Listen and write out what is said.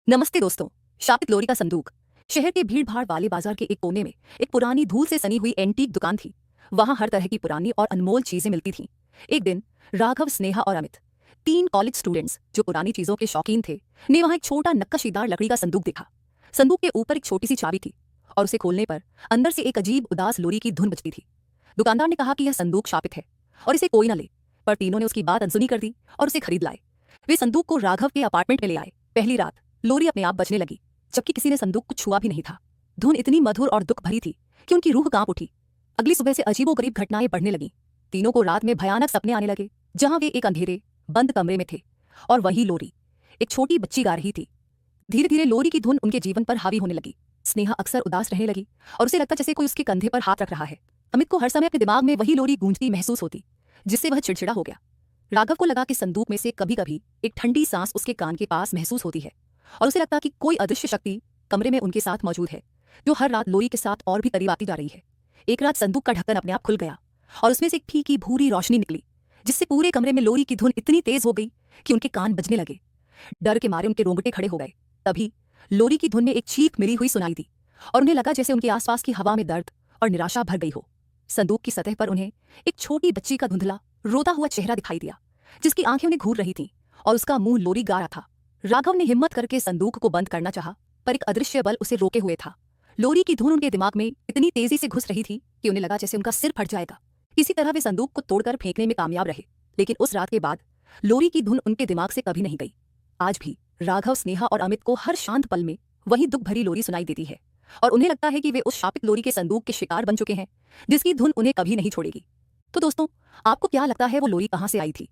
नमस्ते दोस्तों। शापित लोरी का संदूक। शहर के भीड़ भाड़ वाले बाजार के एक कोने में एक पुरानी धूल से सनी हुई एंटीक दुकान थी। वहां हर तरह की पुरानी और अनमोल चीजें मिलती थीं। एक दिन राघव, स्नेहा और अमित, तीन कॉलेज स्टूडेंट्स जो पुरानी चीजों के शौकीन थे, ने वहां एक छोटा नक्काशीदार लकड़ी का संदूक देखा। संदूक के ऊपर एक छोटी सी चाबी थी और उसे खोलने पर अंदर से एक अजीब उदास लोरी की धुन बजती थी। दुकानदार ने कहा कि यह संदूक शापित है और इसे कोई न ले, पर तीनों ने उसकी बात अनसुनी कर दी और उसे खरीद लाए। वे संदूक को राघव के अपार्टमेंट में ले आए। पहली रात लोरी अपने आप बजने लगी, जबकि किसी ने संदूक को छुआ भी नहीं था। धुन इतनी मधुर और दुख भरी थी कि उनकी रूह कांप उठी। अगली सुबह से अजीबोगरीब घटनाएं बढ़ने लगीं। तीनों को रात में भयानक सपने आने लगे, जहां वे एक अंधेरे बंद कमरे में थे और वही लोरी, एक छोटी बच्ची गा रही थी। धीरे धीरे लोरी की धुन उनके जीवन पर हावी होने लगी। स्नेहा अक्सर उदास रहने लगी और उसे लगता जैसे कोई उसके कंधे पर हाथ रख रहा है। अमित को हर समय अपने दिमाग में वही लोरी गूंजती महसूस होती, जिससे वह चिड़चिड़ा हो गया। राघव को लगा कि संदूक में से कभी कभी एक ठंडी सांस उसके कान के पास महसूस होती है और उसे लगता कि कोई अदृश्य शक्ति कमरे में उनके साथ मौजूद है, जो हर रात लोरी के साथ और भी करीब आती जा रही है। एक रात संदूक का ढक्कन अपने आप खुल गया और उसमें से एक फीकी भूरी रोशनी निकली, जिससे पूरे कमरे में लोरी की धुन इतनी तेज हो गई कि उनके कान बजने लगे। डर के मारे उनके रोंगटे खड़े हो गए। तभी लोरी की धुन में एक चीख मिली हुई सुनाई दी और उन्हें लगा जैसे उनके आसपास की हवा में दर्द और निराशा भर गई हो। संदूक की सतह पर उन्हें एक छोटी बच्ची का धुंधला रोता हुआ चेहरा दिखाई दिया, जिसकी आंखें उन्हें घूर रही थीं और उसका मुंह लोरी गा रहा था। राघव ने हिम्मत करके संदूक को बंद करना चाहा, पर एक अदृश्य बल उसे रोके हुए था। लोरी की धुन उनके दिमाग में इतनी तेजी से घुस रही थी कि उन्हें लगा जैसे उनका सिर फट जाएगा। किसी तरह वे संदूक को तोड़कर फेंकने में कामयाब रहे, लेकिन उस रात के बाद लोरी की धुन उनके दिमाग से कभी नहीं गई। आज भी राघव, स्नेहा और अमित को हर शांत पल में वही दुख भरी लोरी सुनाई देती है और उन्हें लगता है कि वे उस शापित लोरी के संदूक के शिकार बन चुके हैं, जिसकी धुन उन्हें कभी नहीं छोड़ेगी। तो दोस्तों, आपको क्या लगता है वो लोरी कहाँ से आई थी?